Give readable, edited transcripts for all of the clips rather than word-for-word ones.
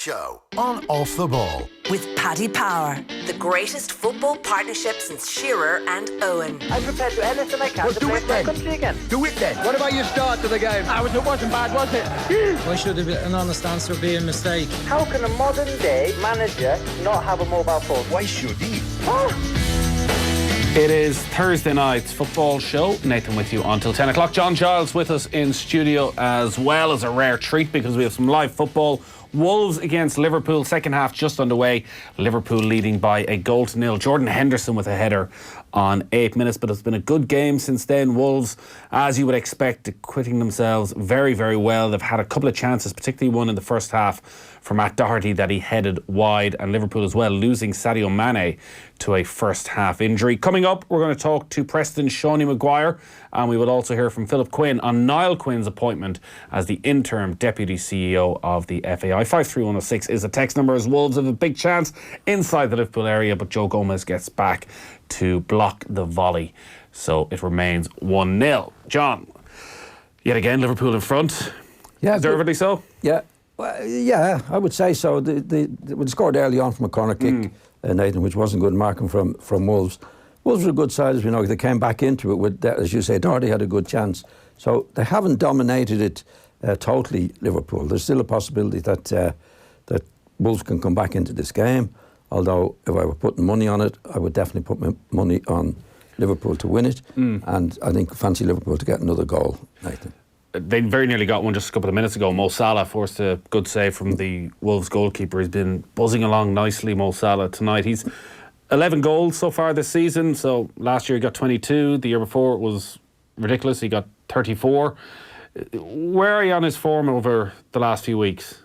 Show on Off the Ball. With Paddy Power, the greatest football partnership since Shearer and Owen. I'm prepared to do anything I can to play for my country again. Do it then. What about your start to the game? It wasn't bad, was it? Why should an honest answer be a mistake? How can a modern day manager not have a mobile phone? Why should he? It is Thursday night's football show. Nathan with you until 10 o'clock. John Giles with us in studio as well, as a rare treat because we have some live football. Wolves against Liverpool, second half just underway. Liverpool leading by 1-0. Jordan Henderson with a header on 8 minutes, but it's been a good game since then. Wolves, as you would expect, acquitting themselves very, very well. They've had a couple of chances, particularly one in the first half for Matt Doherty that he headed wide, and Liverpool as well losing Sadio Mane to a first half injury. Coming up, we're going to talk to Preston's Seani Maguire, and we will also hear from Philip Quinn on Niall Quinn's appointment as the interim deputy CEO of the FAI. 53106 is the text number, as Wolves have a big chance inside the Liverpool area, but Joe Gomez gets back to block the volley, so it remains 1-0. John, yet again Liverpool in front. Yeah, deservedly so. Yeah, well, yeah, I would say so. They scored early on from a corner kick, Nathan, which wasn't good marking from Wolves. Wolves were a good side, as we know. They came back into it with, as you say, Doherty had a good chance. So they haven't dominated it totally, Liverpool. There's still a possibility that Wolves can come back into this game. Although, if I were putting money on it, I would definitely put my money on Liverpool to win it. And I think fancy Liverpool to get another goal, Nathan. They very nearly got one just a couple of minutes ago. Mo Salah forced a good save from the Wolves goalkeeper. He's been buzzing along nicely, Mo Salah, tonight. He's 11 goals so far this season. So last year he got 22. The year before it was ridiculous. He got 34. Where are you on his form over the last few weeks?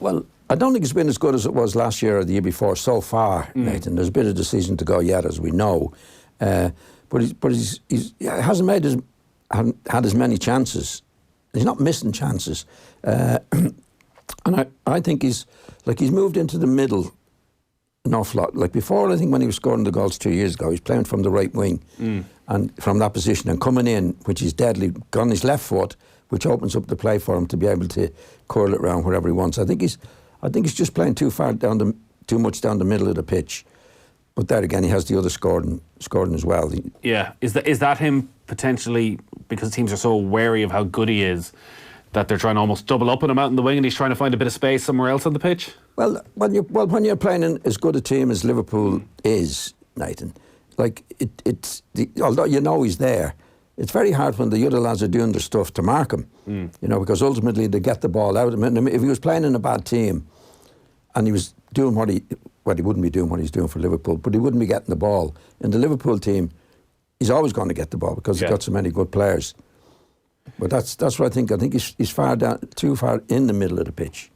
Well, I don't think it's been as good as it was last year or the year before so far, Nathan. There's a bit of the season to go yet, as we know. But he hasn't had as many chances. He's not missing chances. And I think he's moved into the middle an awful lot. Like before, I think when he was scoring the goals 2 years ago, he was playing from the right wing and from that position and coming in, which is deadly, on his left foot, which opens up the play for him to be able to curl it around wherever he wants. I think he's just playing too much down the middle of the pitch. But there again, he has the other scoring as well. Yeah, is that him potentially, because teams are so wary of how good he is, that they're trying to almost double up on him out in the wing, and he's trying to find a bit of space somewhere else on the pitch? Well, when you're playing in as good a team as Liverpool is, Nathan, like although you know he's there, it's very hard when the other lads are doing their stuff to mark him. Because ultimately they get the ball out. I mean, if he was playing in a bad team and he was doing he wouldn't be doing what he's doing for Liverpool, but he wouldn't be getting the ball. In the Liverpool team, he's always going to get the ball because he's got so many good players. But that's what I think. I think he's too far in the middle of the pitch.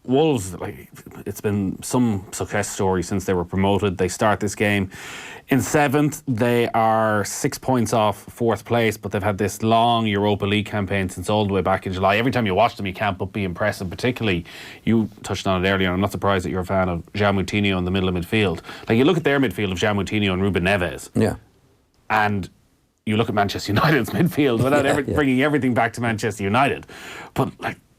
Wolves, it's been some success story since they were promoted. They start this game in 7th. They are 6 points off 4th place, but they've had this long Europa League campaign since all the way back in July. Every time you watch them, you can't but be impressed, and particularly, you touched on it earlier, and I'm not surprised that you're a fan of João Moutinho in the middle of midfield. Like, you look at their midfield of João Moutinho and Ruben Neves, and you look at Manchester United's midfield without bringing everything back to Manchester United. But,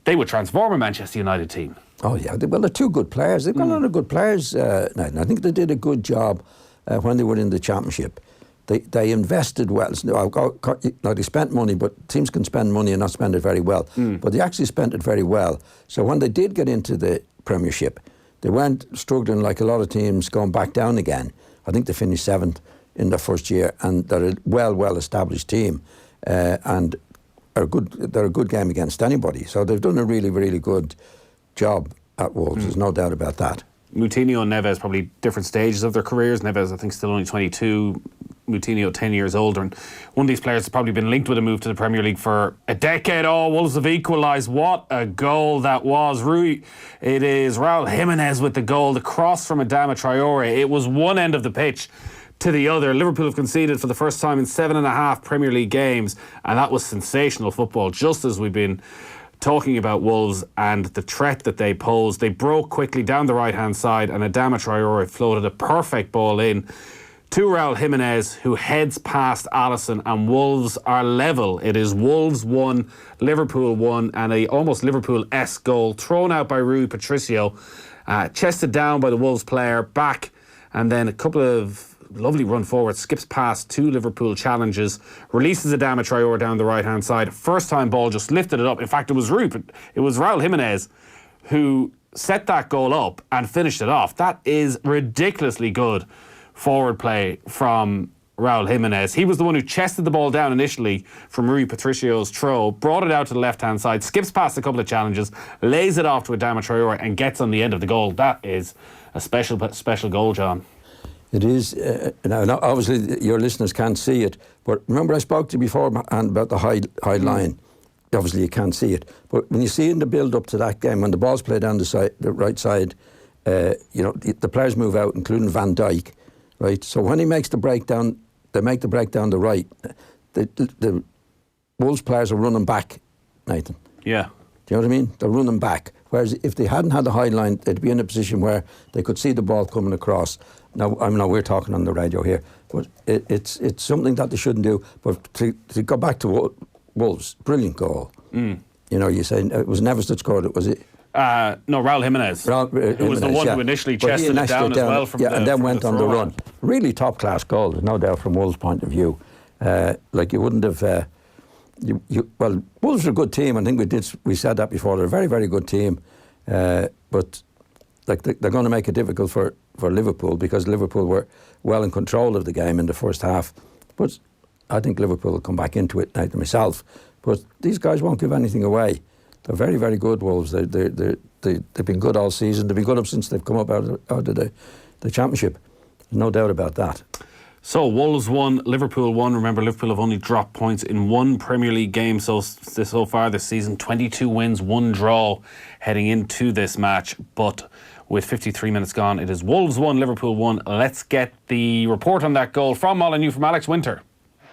they would transform a Manchester United team. Oh, yeah. Well, they're two good players. They've got a lot of good players. And I think they did a good job when they were in the Championship. They invested well. They spent money, but teams can spend money and not spend it very well. But they actually spent it very well. So when they did get into the Premiership, they weren't struggling like a lot of teams going back down again. I think they finished 7th in their first year, and they're a well-established team. And they're a good game against anybody. So they've done a really, really good job at Wolves. There's no doubt about that. Moutinho and Neves probably different stages of their careers. Neves, I think, still only 22. Moutinho, 10 years older. And one of these players has probably been linked with a move to the Premier League for a decade. Oh, Wolves have equalised. What a goal that was. It is Raul Jimenez with the goal. The cross from Adama Traore. It was one end of the pitch to the other. Liverpool have conceded for the first time in 7.5 Premier League games, and that was sensational football, just as we've been talking about Wolves and the threat that they posed. They broke quickly down the right-hand side, and Adama Traore floated a perfect ball in to Raul Jimenez, who heads past Alisson, and Wolves are level. It is Wolves 1, Liverpool 1, and a almost Liverpool-esque goal thrown out by Rui Patricio, chested down by the Wolves player, back, and then a couple of lovely run forward, skips past 2 Liverpool challenges, releases Adama Traore down the right-hand side. First time ball, just lifted it up. In fact, it was Raul Jimenez who set that goal up and finished it off. That is ridiculously good forward play from Raul Jimenez. He was the one who chested the ball down initially from Rui Patricio's throw, brought it out to the left-hand side, skips past a couple of challenges, lays it off to Adama Traore and gets on the end of the goal. That is a special goal, John. It is. Now, obviously, your listeners can't see it, but remember I spoke to you before about the high line. Obviously, you can't see it, but when you see in the build-up to that game, when the ball's played down the right side, the players move out, including Van Dijk, right? So when he makes the breakdown, they make the breakdown the right. The Wolves players are running back, Nathan. Yeah. Do you know what I mean? They're running back. Whereas if they hadn't had the high line, they'd be in a position where they could see the ball coming across. Now, I know we're talking on the radio here, but it's something that they shouldn't do. But to go back to Wolves, brilliant goal. You know, you say it was Neves that scored it, was it? No, Raul Jimenez, who was the one who initially chested it down as well from and then went on the run. Really top-class goal, there's no doubt from Wolves' point of view. Like you wouldn't have... well, Wolves are a good team. I think we said that before. They're a very, very good team. But like they're going to make it difficult for Liverpool, because Liverpool were well in control of the game in the first half. But I think Liverpool will come back into it, like myself. But these guys won't give anything away. They're very, very good, Wolves. They've been good all season. They've been good since they've come up out of the Championship. There's no doubt about that. So, Wolves 1, Liverpool 1. Remember, Liverpool have only dropped points in one Premier League game so far this season. 22 wins, 1 draw heading into this match. But with 53 minutes gone, it is Wolves 1, Liverpool 1. Let's get the report on that goal from Molyneux, from Alex Winter.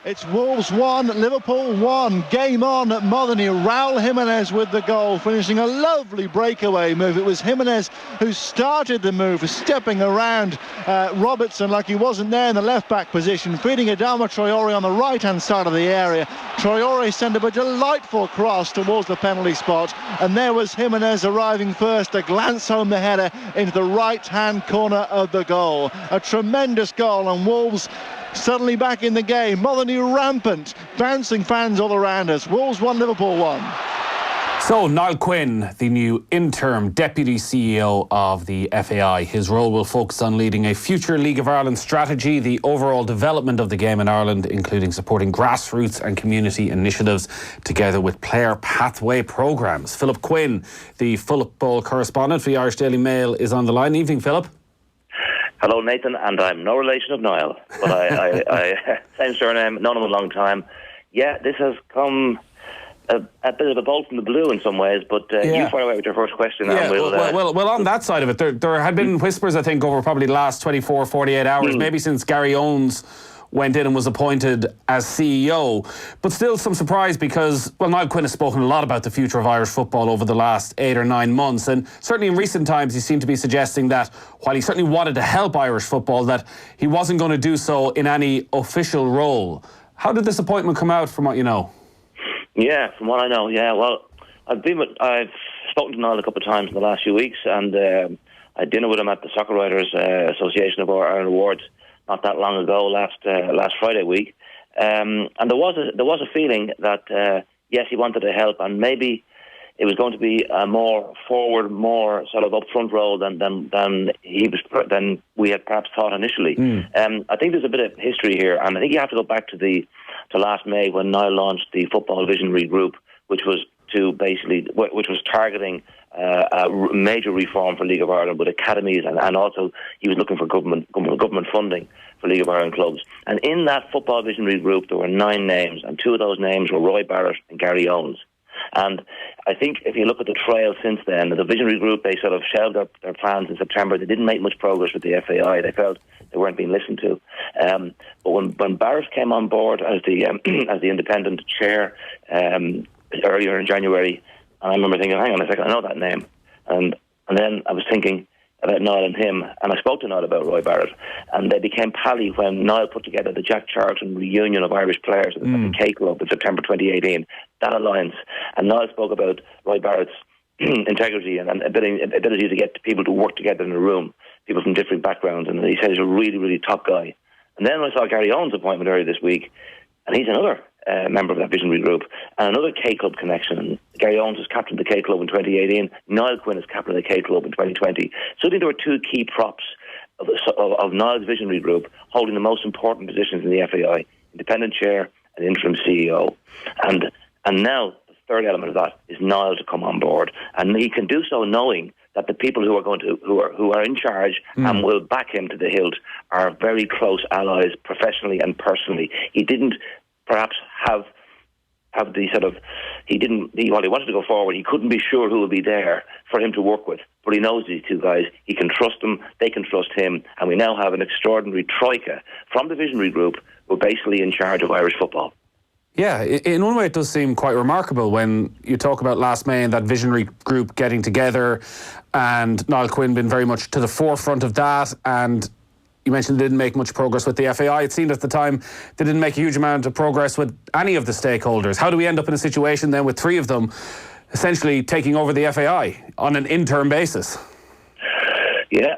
It's Wolves 1, Liverpool 1. Game on at Molyneux. Raul Jimenez with the goal, finishing a lovely breakaway move. It was Jimenez who started the move, stepping around Robertson like he wasn't there in the left-back position, feeding Adama Traore on the right-hand side of the area. Traore sent up a delightful cross towards the penalty spot, and there was Jimenez arriving first to glance home the header into the right-hand corner of the goal. A tremendous goal, and Wolves suddenly back in the game. Molyneux rampant, bouncing fans all around us. Wolves 1, Liverpool 1. So, Niall Quinn, the new interim deputy CEO of the FAI. His role will focus on leading a future League of Ireland strategy, the overall development of the game in Ireland, including supporting grassroots and community initiatives, together with player pathway programmes. Philip Quinn, the football correspondent for the Irish Daily Mail, is on the line. Evening, Philip. Hello, Nathan, and I'm no relation of Niall, but I same surname, known him a long time. Yeah, this has come a bit of a bolt from the blue in some ways, but you fire away with your first question. Yeah, and well, on that side of it, there had been whispers, I think, over probably the last 24, 48 hours, maybe since Gary Owens went in and was appointed as CEO. But still some surprise because, well, Niall Quinn has spoken a lot about the future of Irish football over the last 8 or 9 months. And certainly in recent times, he seemed to be suggesting that while he certainly wanted to help Irish football, that he wasn't going to do so in any official role. How did this appointment come out from what you know? Yeah, from what I know, yeah. Well, I've spoken to Niall a couple of times in the last few weeks, and I had dinner with him at the Soccer Writers Association of Ireland Awards not that long ago, last Friday week, and there was a feeling that yes, he wanted to help, and maybe it was going to be a more forward, more sort of upfront role than we had perhaps thought initially. I think there's a bit of history here, and I think you have to go back to last May when Niall launched the Football Visionary Group, which was targeting a major reform for League of Ireland with academies, and also he was looking for government funding for League of Ireland clubs. And in that Football Visionary Group, there were 9 names, and 2 of those names were Roy Barrett and Gary Owens. And I think if you look at the trail since then, the Visionary Group, they sort of shelved their plans in September. They didn't make much progress with the FAI. They felt they weren't being listened to. But when Barrett came on board as the independent chair earlier in January, and I remember thinking, hang on a second, I know that name. And then I was thinking, about Niall and him, and I spoke to Niall about Roy Barrett, and they became pally when Niall put together the Jack Charlton reunion of Irish players at the K Club in September 2018, that alliance. And Niall spoke about Roy Barrett's integrity and ability to get people to work together in a room, people from different backgrounds, and he said he's a really, really top guy. And then I saw Gary Owen's appointment earlier this week, and he's another member of that visionary group, and another K Club connection. And Gary Owens was captain of the K Club in 2018. Niall Quinn is captain of the K Club in 2020. So I think there were two key props of Niall's visionary group holding the most important positions in the FAI: independent chair and interim CEO. And now the third element of that is Niall to come on board, and he can do so knowing that the people who are in charge and will back him to the hilt are very close allies, professionally and personally. He didn't perhaps have the sort of while he wanted to go forward, he couldn't be sure who would be there for him to work with. But he knows these two guys. He can trust them. They can trust him. And we now have an extraordinary troika from the visionary group who are basically in charge of Irish football. Yeah, in one way it does seem quite remarkable when you talk about last May and that visionary group getting together, and Niall Quinn been very much to the forefront of that. And you mentioned they didn't make much progress with the FAI. It seemed at the time they didn't make a huge amount of progress with any of the stakeholders. How do we end up in a situation then with three of them essentially taking over the FAI on an interim basis? Yeah,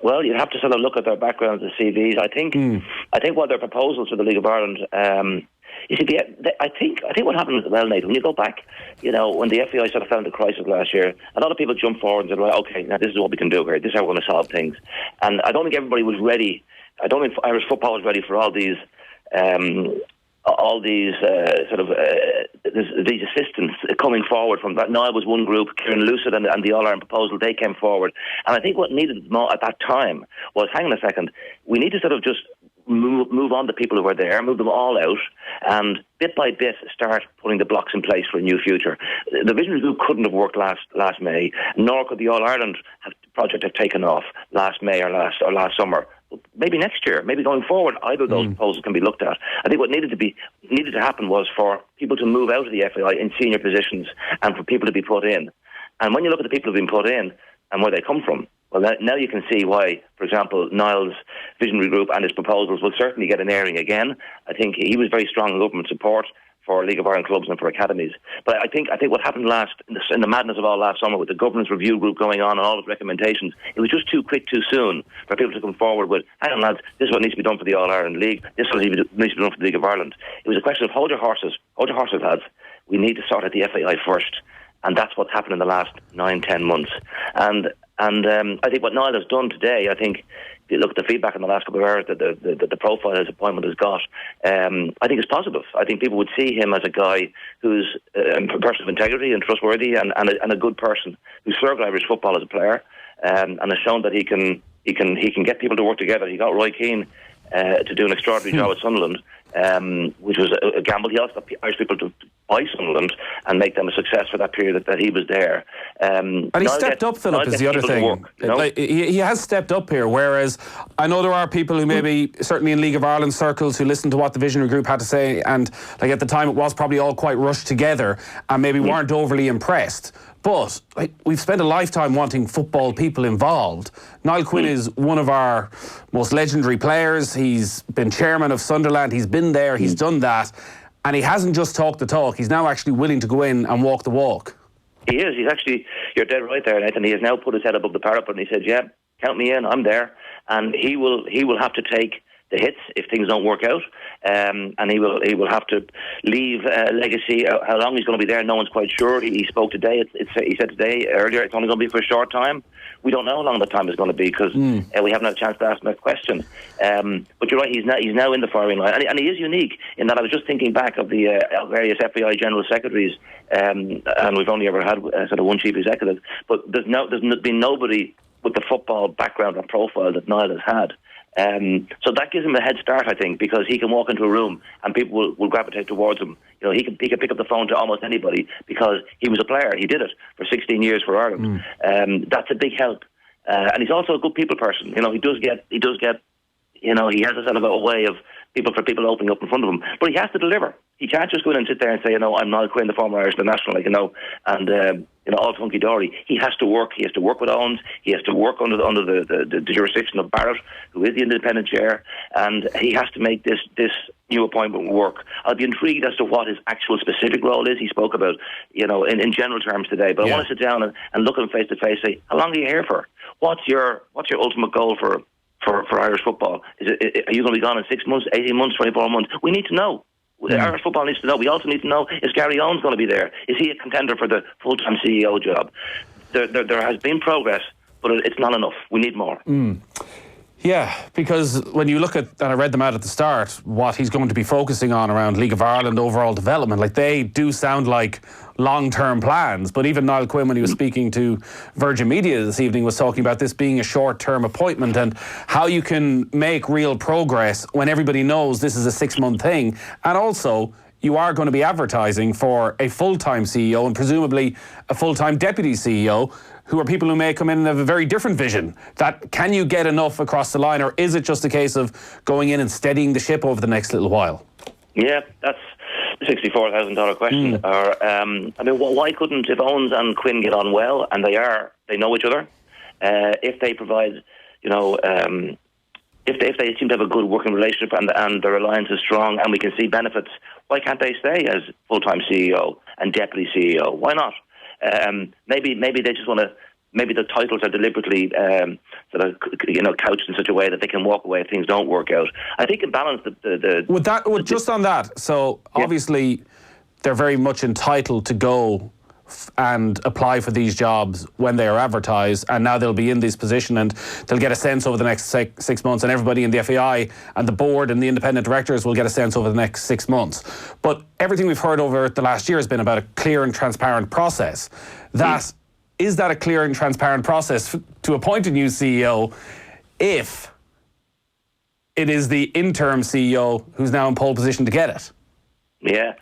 well, you'd have to sort of look at their backgrounds and CVs. I think what their proposals for the League of Ireland. You see, I think what happened as well, Nathan, when you go back, when the FAI sort of fell into crisis last year, a lot of people jumped forward and said, right, okay, now this is what we can do here. This is how we're going to solve things. And I don't think everybody was ready. I don't think Irish football was ready for all these these assistants coming forward from that. Niall was one group, Kieran Lucid and the All-Ireland proposal, they came forward. And I think what needed more at that time was, hang on a second, we need to sort of just move on the people who were there, move them all out, and bit by bit start putting the blocks in place for a new future. The visionary group couldn't have worked last May, nor could the All-Ireland project have taken off last May or last summer. Maybe next year, maybe going forward, either of those proposals can be looked at. I think what needed to happen was for people to move out of the FAI in senior positions and for people to be put in. And when you look at the people who've been put in and where they come from, well, now you can see why, for example, Niall's visionary group and his proposals will certainly get an airing again. I think he was very strong in government support for League of Ireland clubs and for academies. But I think what happened in the madness of all last summer with the governance review group going on and all its recommendations, it was just too quick, too soon for people to come forward with, hang on lads, this is what needs to be done for the All-Ireland League, this is what needs to be done for the League of Ireland. It was a question of hold your horses lads, we need to sort out the FAI first. And that's what's happened in the last 9-10 months. And I think what Niall has done today, I think, if you look at the feedback in the last couple of hours that the profile his appointment has got, I think it's positive. I think people would see him as a guy who's a person of integrity and trustworthy and a good person who served Irish football as a player and has shown that he can get people to work together. He got Roy Keane to do an extraordinary job at Sunderland, which was a gamble. He also got Irish people to buy Sunderland and make them a success for that period that he was there. And he stepped up, Philip, is the other thing. He has stepped up here, whereas I know there are people who maybe, certainly in League of Ireland circles, who listened to what the visionary group had to say, and at the time it was probably all quite rushed together and maybe weren't overly impressed. But we've spent a lifetime wanting football people involved. Niall Quinn is one of our most legendary players. He's been chairman of Sunderland. He's been there. He's done that. And he hasn't just talked the talk. He's now actually willing to go in and walk the walk. He is. He's actually, you're dead right there, Nathan. He has now put his head above the parapet and he said, yeah, count me in. I'm there. And he will have to take the hits if things don't work out, and he will have to leave a legacy. How long he's going to be there, no one's quite sure. He spoke today. He said today earlier it's only going to be for a short time. We don't know how long the time is going to be because we haven't had a chance to ask him that question. But you're right. He's now in the firing line, and he is unique in that I was just thinking back of the various FAI general secretaries, and we've only ever had sort of one chief executive. But there's been nobody with the football background and profile that Niall has had. So that gives him a head start, I think, because he can walk into a room and people will gravitate towards him. He can pick up the phone to almost anybody because he was a player. He did it for 16 years for Ireland. That's a big help, and he's also a good people person. He does get. He has a sort of a way of people opening up in front of him. But he has to deliver. He can't just go in and sit there and say, I'm Niall Quinn, the former Irish international, and all hunky-dory. He has to work. He has to work with Owens. He has to work under the jurisdiction of Barrett, who is the independent chair, and he has to make this new appointment work. I'll be intrigued as to what his actual specific role is. He spoke about, in general terms today, but I want to sit down and look at him face to face, say, how long are you here for? What's your ultimate goal for Irish football? Are you going to be gone in 6 months, 18 months, 24 months? We need to know. Irish football needs to know. We also need to know, is Gary Owens going to be there? Is he a contender for the full-time CEO job? There has been progress, but it's not enough. We need more. Yeah, because when you look at, and I read them out at the start, what he's going to be focusing on around League of Ireland overall development, like they do sound like long-term plans. But even Niall Quinn, when he was speaking to Virgin Media this evening, was talking about this being a short-term appointment and how you can make real progress when everybody knows this is a 6-month thing. And also, you are going to be advertising for a full-time CEO and presumably a full-time deputy CEO, who are people who may come in and have a very different vision. That, can you get enough across the line, or is it just a case of going in and steadying the ship over the next little while? Yeah, that's the $64,000 question. Why couldn't, if Owens and Quinn get on well, and they know each other, if they provide, if they seem to have a good working relationship and their alliance is strong and we can see benefits, why can't they stay as full-time CEO and deputy CEO? Why not? Maybe they just want to. Maybe the titles are deliberately couched in such a way that they can walk away if things don't work out. I think in balance, just on that. So obviously, they're very much entitled to go and apply for these jobs when they are advertised, and now they'll be in this position and they'll get a sense over the next 6 months, and everybody in the FAI and the board and the independent directors will get a sense over the next 6 months. But everything we've heard over the last year has been about a clear and transparent process. Is that a clear and transparent process to appoint a new CEO if it is the interim CEO who's now in pole position to get it? Yeah.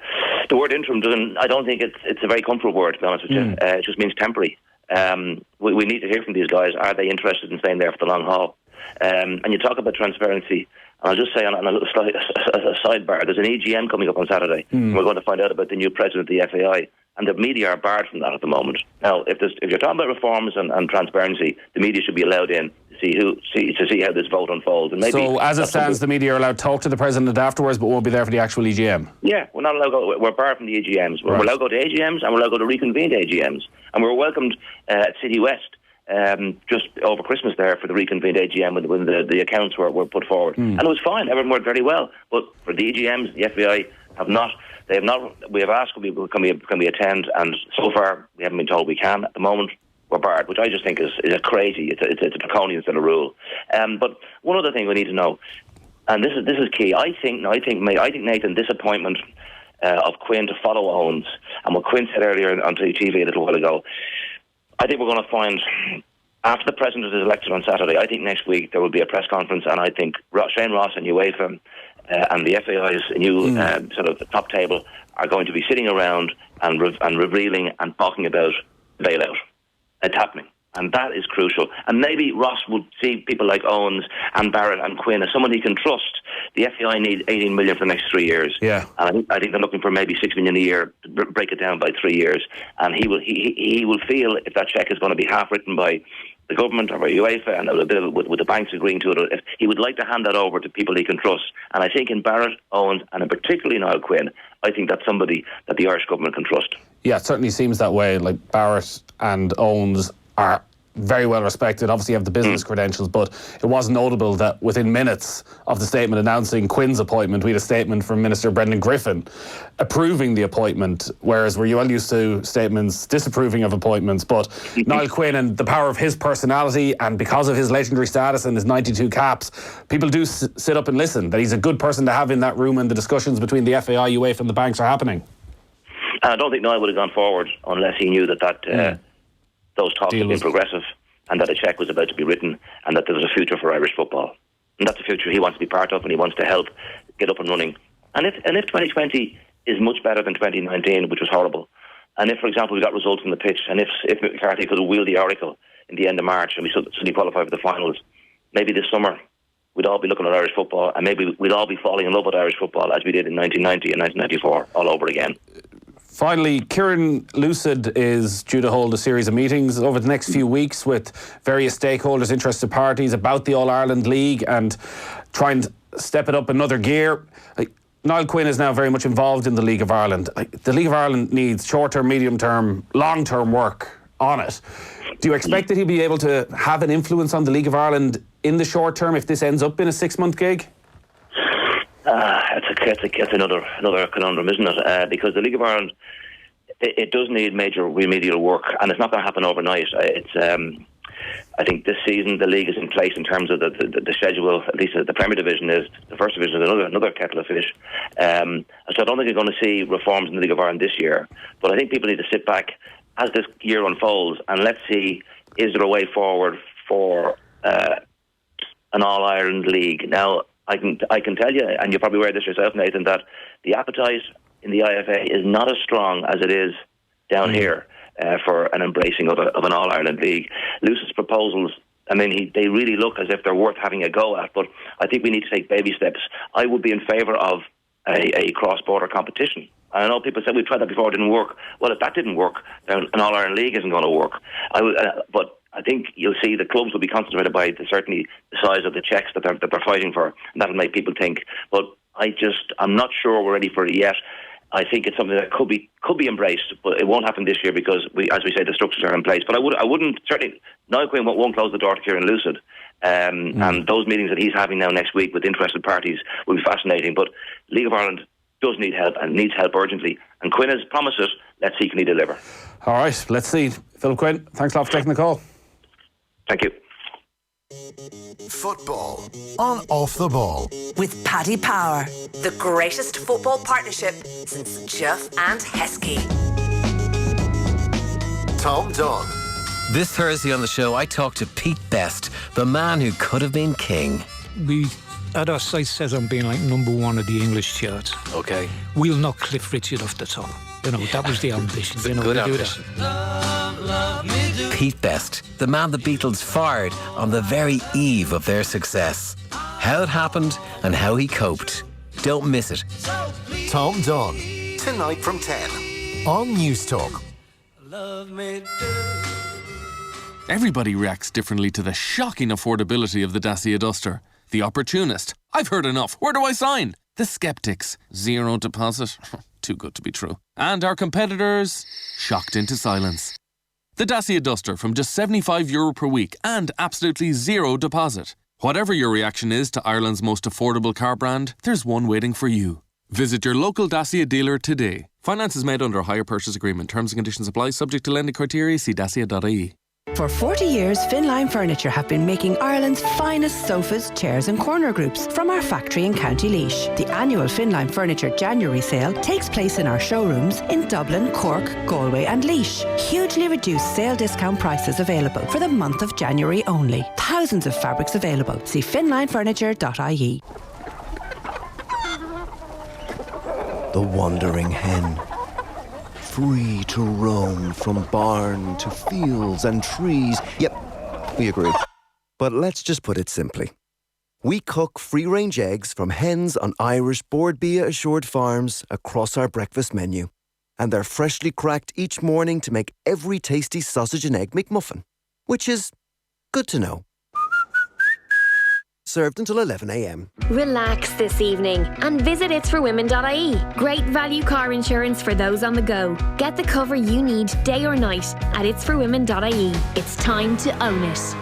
The word interim I don't think it's a very comfortable word, to be honest with you. It just means temporary. We need to hear from these guys. Are they interested in staying there for the long haul? And you talk about transparency. I'll just say on a little sidebar, there's an EGM coming up on Saturday. We're going to find out about the new president of the FAI. And the media are barred from that at the moment. Now, if you're talking about reforms and transparency, the media should be allowed in to see how this vote unfolds. And maybe so, as it stands, the media are allowed to talk to the president afterwards, but won't be there for the actual EGM. Yeah, we're not allowed to go. We're barred from the EGMs. We're allowed to go to AGMs, and we're allowed to go to reconvened AGMs. And we were welcomed at City West just over Christmas there for the reconvened AGM when the accounts were put forward, and it was fine. Everyone worked very well. But for the EGMs, the FBI have not. They have not. We have asked, can we attend? And so far, we haven't been told we can. At the moment, we're barred, which I just think is a crazy. It's a draconian sort of rule. But one other thing we need to know, and this is key. I think Nathan, this appointment of Quinn to follow Owens, and what Quinn said earlier on TV a little while ago, I think we're going to find, after the president is elected on Saturday, I think next week there will be a press conference, and I think Shane Ross and UEFA and the FAI's new sort of top table are going to be sitting around and revealing and talking about bailout. It's happening. And that is crucial. And maybe Ross would see people like Owens and Barrett and Quinn as someone he can trust. The FAI need 18 million for the next 3 years. Yeah. And I think they're looking for maybe 6 million a year to break it down by 3 years. And he will feel if that cheque is going to be half written by the government or by UEFA and a bit of with the banks agreeing to it, if he would like to hand that over to people he can trust. And I think in Barrett, Owens and in particularly Niall Quinn, I think that's somebody that the Irish government can trust. Yeah, it certainly seems that way. Like Barrett and Owens are very well respected, obviously have the business credentials, but it was notable that within minutes of the statement announcing Quinn's appointment, we had a statement from Minister Brendan Griffin approving the appointment, whereas we're well used to statements disapproving of appointments. But Niall Quinn, and the power of his personality and because of his legendary status and his 92 caps, people do sit up and listen, that he's a good person to have in that room and the discussions between the FAI, UEFA and the banks are happening. And I don't think Niall would have gone forward unless he knew that those talks had been progressive and that a cheque was about to be written and that there was a future for Irish football. And that's a future he wants to be part of and he wants to help get up and running. And if 2020 is much better than 2019, which was horrible, and if, for example, we got results on the pitch, and if McCarthy could have wheeled the oracle in the end of March and we suddenly qualify for the finals, maybe this summer we'd all be looking at Irish football, and maybe we'd all be falling in love with Irish football as we did in 1990 and 1994 all over again. Finally, Kieran Lucid is due to hold a series of meetings over the next few weeks with various stakeholders, interested parties about the All-Ireland League and try and step it up another gear. Niall Quinn is now very much involved in the League of Ireland. The League of Ireland needs short-term, medium-term, long-term work on it. Do you expect that he'll be able to have an influence on the League of Ireland in the short term if this ends up in a 6-month gig? It's another conundrum, isn't it? Because the League of Ireland, it does need major remedial work, and it's not going to happen overnight. I think this season the league is in place in terms of the schedule. At least the Premier Division is. The First Division is another kettle of fish. So I don't think you're going to see reforms in the League of Ireland this year. But I think people need to sit back as this year unfolds and let's see, is there a way forward for an All-Ireland League? Now, I can tell you, and you're probably aware of this yourself, Nathan, that the appetite in the IFA is not as strong as it is down here for an embracing of an All-Ireland League. Lucid's proposals, I mean, they really look as if they're worth having a go at, but I think we need to take baby steps. I would be in favour of a cross-border competition. I know people said we've tried that before, it didn't work. Well, if that didn't work, then an All-Ireland League isn't going to work. But I think you'll see the clubs will be concentrated by certainly the size of the checks that they're fighting for, and that'll make people think. But I'm not sure we're ready for it yet. I think it's something that could be embraced, but it won't happen this year because, as we say, the structures are in place. But I wouldn't certainly. Niall Quinn won't close the door to Kieran Lucid, and those meetings that he's having now next week with interested parties will be fascinating. But League of Ireland does need help and needs help urgently. And Quinn has promised it. Let's see, can he deliver? All right, let's see. Philip Quinn, thanks a lot for taking the call. Thank you. Football on Off the Ball. With Paddy Power, the greatest football partnership since Juff and Heskey. Tom Dunn. This Thursday on the show, I talked to Pete Best, the man who could have been king. We had our sights set on being like number one of the English charts. Okay. We'll knock Cliff Richard off the top. You know, that was the ambition. It's a good ambition. Pete Best, the man the Beatles fired on the very eve of their success. How it happened and how he coped. Don't miss it. Tom Dunn. Tonight from 10 on News Talk. Everybody reacts differently to the shocking affordability of the Dacia Duster. The opportunist, I've heard enough, where do I sign? The skeptics, zero deposit, too good to be true. And our competitors, shocked into silence. The Dacia Duster from just €75 per week and absolutely zero deposit. Whatever your reaction is to Ireland's most affordable car brand, there's one waiting for you. Visit your local Dacia dealer today. Finance is made under a hire purchase agreement. Terms and conditions apply, subject to lending criteria. See dacia.ie. For 40 years, Finline Furniture have been making Ireland's finest sofas, chairs and corner groups from our factory in County Laois. The annual Finline Furniture January sale takes place in our showrooms in Dublin, Cork, Galway and Laois. Hugely reduced sale discount prices available for the month of January only. Thousands of fabrics available. See finlinefurniture.ie. The Wandering Hen. Free to roam from barn to fields and trees. Yep, we agree. But let's just put it simply. We cook free-range eggs from hens on Irish Board Bia assured farms across our breakfast menu. And they're freshly cracked each morning to make every tasty sausage and egg McMuffin. Which is good to know. Served until 11 a.m. Relax this evening and visit itsforwomen.ie. Great value car insurance for those on the go. Get the cover you need day or night at itsforwomen.ie. It's time to own it.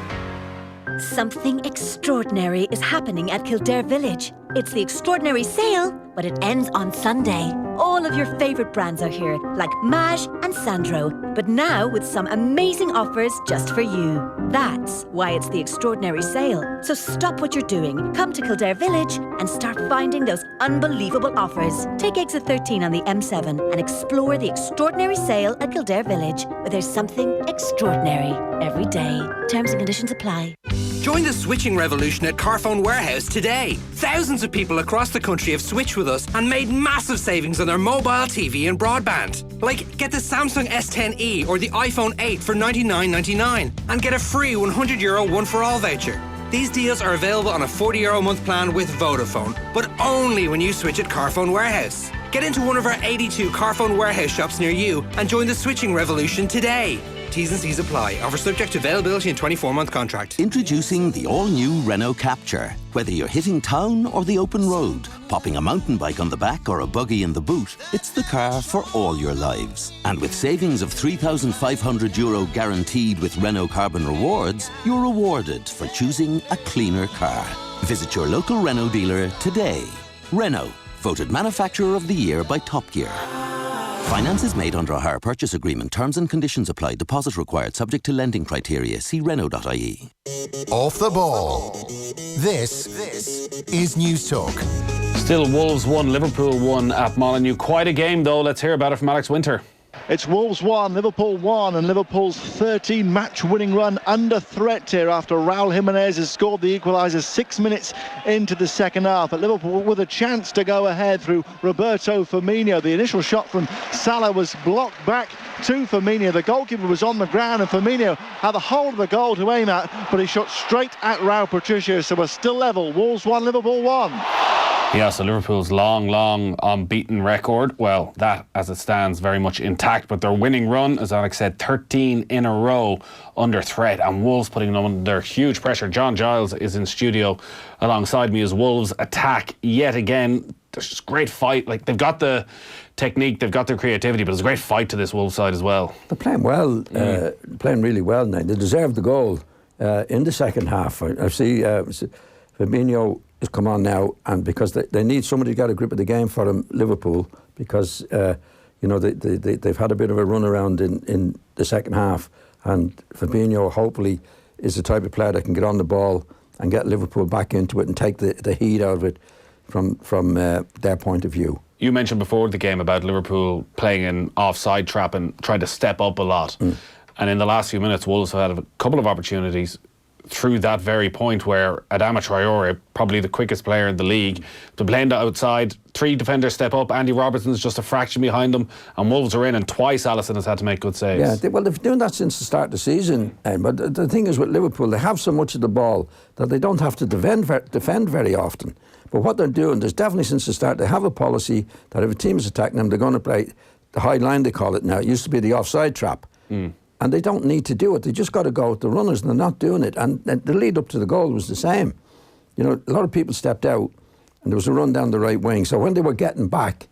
Something extraordinary is happening at Kildare Village. It's the extraordinary sale, but it ends on Sunday. All of your favourite brands are here, like Maj and Sandro, but now with some amazing offers just for you. That's why it's the extraordinary sale. So stop what you're doing, come to Kildare Village and start finding those unbelievable offers. Take exit 13 on the M7 and explore the extraordinary sale at Kildare Village, where there's something extraordinary every day. Terms and conditions apply. Join the switching revolution at Carphone Warehouse today. Thousands of people across the country have switched with us and made massive savings on their mobile, TV and broadband. Like, get the Samsung S10e or the iPhone 8 for $99.99 and get a free €100 one-for-all voucher. These deals are available on a €40 a month plan with Vodafone, but only when you switch at Carphone Warehouse. Get into one of our 82 Carphone Warehouse shops near you and join the switching revolution today. T's and C's apply. Offer subject to availability and 24-month contract. Introducing the all-new Renault Capture. Whether you're hitting town or the open road, popping a mountain bike on the back or a buggy in the boot, it's the car for all your lives. And with savings of €3,500 guaranteed with Renault Carbon Rewards, you're rewarded for choosing a cleaner car. Visit your local Renault dealer today. Renault, voted Manufacturer of the Year by Top Gear. Finance is made under a hire purchase agreement. Terms and conditions apply. Deposit required subject to lending criteria. See Renault.ie. Off the ball. This is News Talk. Still Wolves 1, Liverpool 1 at Molineux. Quite a game though. Let's hear about it from Alex Winter. It's Wolves 1, Liverpool 1, and Liverpool's 13-match winning run under threat here after Raul Jimenez has scored the equaliser 6 minutes into the second half. But Liverpool with a chance to go ahead through Roberto Firmino. The initial shot from Salah was blocked back to Firmino. The goalkeeper was on the ground, and Firmino had the whole of the goal to aim at, but he shot straight at Raul Patricio. So we're still level. Wolves 1, Liverpool 1. Yeah, so Liverpool's long unbeaten record, well, that as it stands very much intact, but their winning run, as Alex said, 13 in a row under threat, and Wolves putting them under huge pressure. John Giles is in studio alongside me as Wolves attack yet again. There's just great fight. Like, they've got the technique, they've got their creativity, but there's a great fight to this Wolves side as well. They're playing well, playing really well now. They deserve the goal in the second half. I see Firmino has come on now, and because they need somebody to get a grip of the game for them, Liverpool, because they've had a bit of a run around in the second half, and Firmino hopefully is the type of player that can get on the ball and get Liverpool back into it and take the heat out of it from their point of view. You mentioned before the game about Liverpool playing an offside trap and trying to step up a lot. And in the last few minutes, Wolves have had a couple of opportunities through that very point where Adama Traore, probably the quickest player in the league, to blend outside, 3 defenders step up, Andy Robertson's just a fraction behind them, and Wolves are in, and twice Alisson has had to make good saves. Yeah, they've been doing that since the start of the season. But the thing is with Liverpool, they have so much of the ball that they don't have to defend very often. But what they're doing, there's definitely since the start, they have a policy that if a team is attacking them, they're going to play the high line, they call it now. It used to be the offside trap. And they don't need to do it. They just got to go with the runners, and they're not doing it. And the lead up to the goal was the same. You know, a lot of people stepped out, and there was a run down the right wing. So when they were getting back,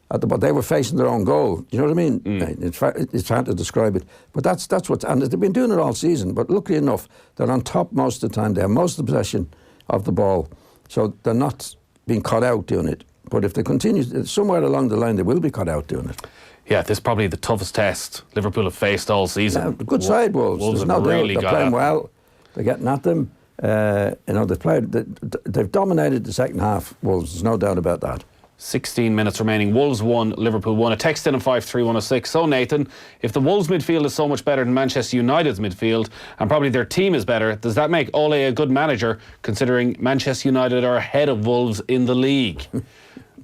they were facing their own goal. You know what I mean? It's hard to describe it. But that's what's... And they've been doing it all season. But luckily enough, they're on top most of the time. They have most of the possession of the ball. So they're not being caught out doing it. But if they continue, somewhere along the line, they will be caught out doing it. Yeah, this is probably the toughest test Liverpool have faced all season. Yeah, good side, Wolves. There's no really doubt. They're playing well. They're getting at them. They've dominated the second half, Wolves. There's no doubt about that. 16 minutes remaining. Wolves 1, Liverpool 1. A text in on 53106. So, Nathan, if the Wolves midfield is so much better than Manchester United's midfield, and probably their team is better, does that make Ole a good manager, considering Manchester United are ahead of Wolves in the league?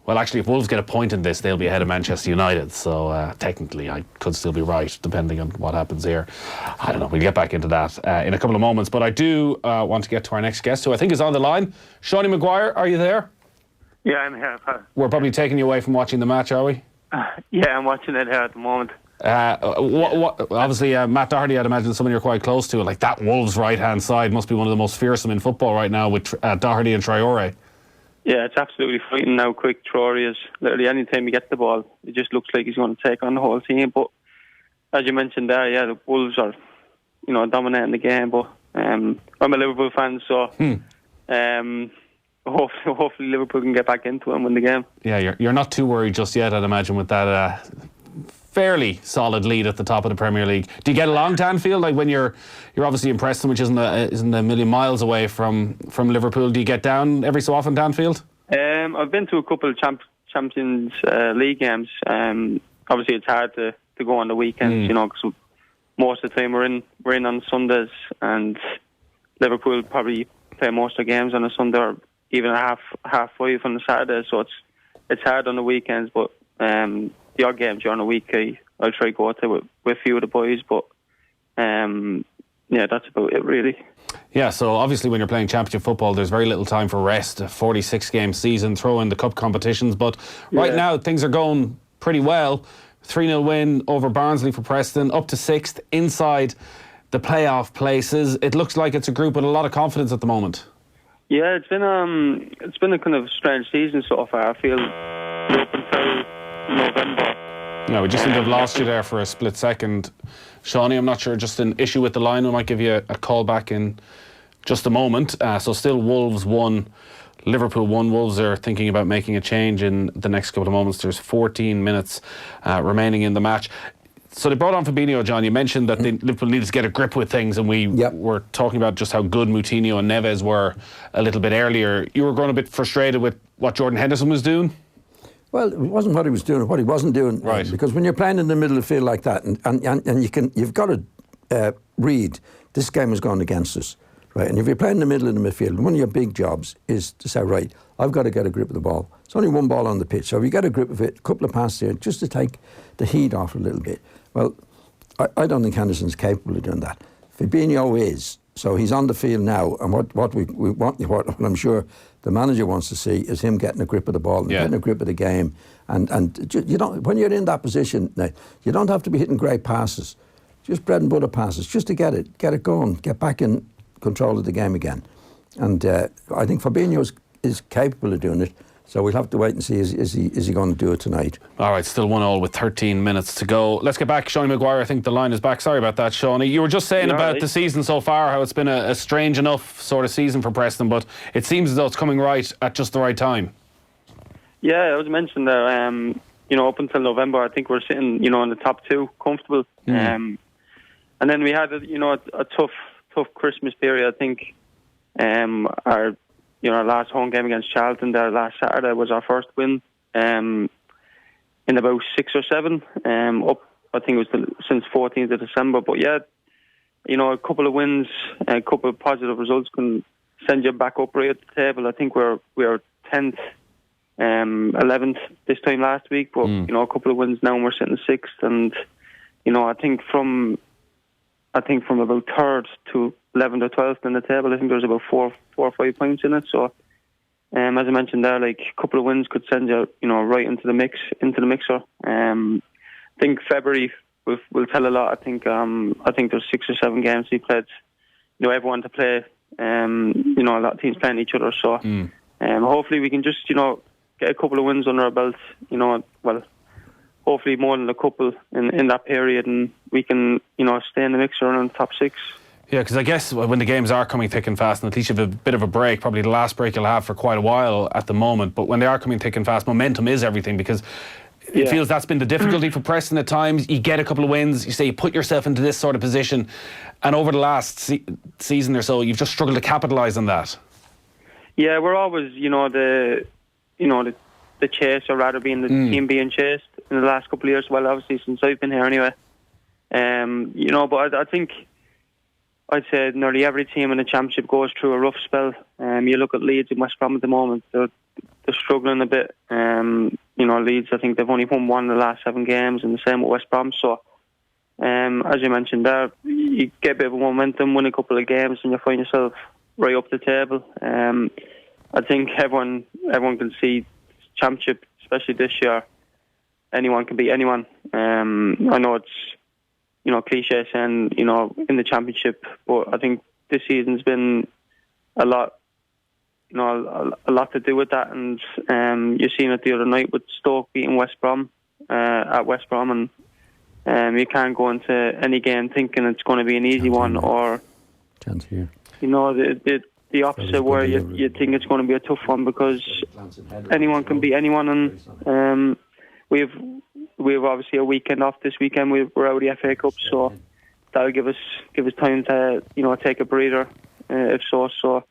Well, actually, if Wolves get a point in this, they'll be ahead of Manchester United. So, technically, I could still be right, depending on what happens here. I don't know. We'll get back into that in a couple of moments. But I do want to get to our next guest, who I think is on the line. Seani Maguire, are you there? Yeah, I'm here. We're probably taking you away from watching the match, are we? Yeah, I'm watching it here at the moment. Obviously, Matt Doherty, I'd imagine someone you're quite close to. Like, that Wolves' right-hand side must be one of the most fearsome in football right now with Doherty and Traore. Yeah, it's absolutely frightening how quick Traore is. Literally, any time he gets the ball, it just looks like he's going to take on the whole team. But as you mentioned there, yeah, the Wolves are, dominating the game. But I'm a Liverpool fan, so hopefully Liverpool can get back into it and win the game. Yeah, you're not too worried just yet, I'd imagine, with that fairly solid lead at the top of the Premier League. Do you get along to Anfield? Like, when you're obviously in Preston, which isn't a million miles away from Liverpool, do you get down every so often to Anfield? I've been to a couple of Champions League games. Obviously, it's hard to go on the weekends, because most of the time we're in on Sundays, and Liverpool probably play most of the games on a Sunday, or even half 5 on a Saturday. So it's hard on the weekends, but the odd game during the week I'll try to go to with a few of the boys. But yeah, that's about it really. Yeah, so obviously when you're playing championship football, there's very little time for rest. A 46-game season, throw in the cup competitions. But right now, things are going pretty well. 3-0 win over Barnsley for Preston, up to 6th, inside the playoff places. It looks like it's a group with a lot of confidence at the moment. Yeah, it's been a kind of strange season so far. I feel up until November. No, we just seem to have lost you there for a split second. Seani, I'm not sure, just an issue with the line. We might give you a call back in just a moment. So still Wolves 1, Liverpool 1. Wolves are thinking about making a change in the next couple of moments. There's 14 minutes remaining in the match. So they brought on Fabinho, John. You mentioned that Liverpool needed to get a grip with things, and we were talking about just how good Moutinho and Neves were a little bit earlier. You were growing a bit frustrated with what Jordan Henderson was doing? Well, it wasn't what he was doing, what he wasn't doing. Right. Because when you're playing in the middle of the field like that, and you've got to read, this game has gone against us, right? And if you're playing in the middle of the midfield, one of your big jobs is to say, right, I've got to get a grip of the ball. It's only one ball on the pitch, so if you get a grip of it, a couple of passes here, just to take the heat off a little bit. Well, I don't think Henderson's capable of doing that. Fabinho is, so he's on the field now, and what we want, what I'm sure the manager wants to see is him getting a grip of the ball and getting a grip of the game. And you don't, when you're in that position, you don't have to be hitting great passes, just bread and butter passes, just to get it going, get back in control of the game again. And I think Fabinho is capable of doing it. So we'll have to wait and see, is he going to do it tonight? All right, still 1-1 with 13 minutes to go. Let's get back. Seani Maguire, I think the line is back. Sorry about that, Seani. You were just saying about the season so far, how it's been a strange enough sort of season for Preston, but it seems as though it's coming right at just the right time. Yeah, I was mentioning there, up until November, I think we're sitting, in the top 2, comfortable. And then we had, a tough Christmas period. I think our last home game against Charlton there last Saturday was our first win in about 6 or 7 up. I think it was since 14th of December. But yeah, a couple of wins, a couple of positive results can send you back up right at the table. I think we were 10th, 11th this time last week. But a couple of wins now, and we're sitting 6th. And I think from about 3rd to 11th or 12th in the table, I think there's about 4 or 5 points in it. So, as I mentioned there, like a couple of wins could send you, right into the mixer. I think February will tell a lot. I think there's 6 or 7 games we played. Everyone to play. A lot of teams playing each other. So, hopefully we can just, get a couple of wins under our belt. Hopefully more than a couple in that period, and we can, stay in the mixer around the top 6. Yeah, because I guess when the games are coming thick and fast, and at least you have a bit of a break, probably the last break you'll have for quite a while at the moment, but when they are coming thick and fast, momentum is everything, because it feels that's been the difficulty for Preston at times. You get a couple of wins, you say you put yourself into this sort of position, and over the last season or so, you've just struggled to capitalise on that. Yeah, we're always, the chase, or rather being the team being chased in the last couple of years. Well, obviously since I've been here anyway. But I think I'd say nearly every team in the Championship goes through a rough spell. You look at Leeds and West Brom at the moment; they're struggling a bit. Leeds, I think they've only won 1 in the last 7 games, and the same with West Brom. So, as you mentioned there, you get a bit of momentum, win a couple of games, and you find yourself right up the table. I think everyone can see Championship, especially this year. Anyone can beat anyone. I know it's cliche saying in the Championship, but I think this season's been a lot to do with that, and you've seen it the other night with Stoke beating West Brom at West Brom, and you can't go into any game thinking it's going to be an easy one, or the opposite, where you think it's going to be a tough one, because anyone can beat anyone, and we've obviously a weekend off this weekend. We're out of the FA Cup, so that'll give us time to take a breather, if so.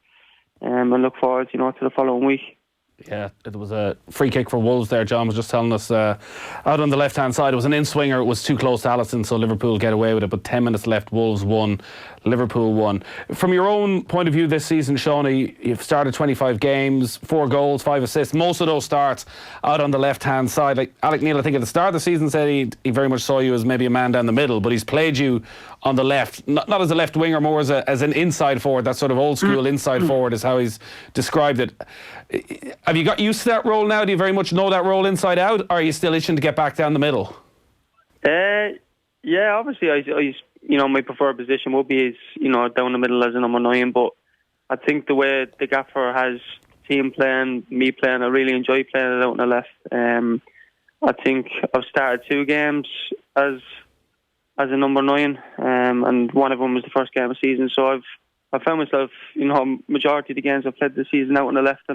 And look forward to the following week. Yeah, it was a free kick for Wolves there. John was just telling us out on the left hand side, it was an in-swinger. It was too close to Alisson, so Liverpool get away with it. But 10 minutes left, Wolves 1, Liverpool 1. From your own point of view this season, Seani, you've started 25 games, 4 goals, 5 assists. Most of those starts out on the left hand side. Like Alec Neil, I think at the start of the season said he very much saw you as maybe a man down the middle, but he's played you on the left, not as a left winger, more as an inside forward. That sort of old school inside forward is how he's described it. Have you got used to that role now? Do you very much know that role inside out, or are you still itching to get back down the middle? Yeah, obviously, my preferred position would be down the middle as a number 9. But I think the way the gaffer has team playing, me playing, I really enjoy playing it out on the left. I think I've started 2 games as a number 9, and one of them was the first game of the season. So I found myself, majority of the games I've played this season out on the left,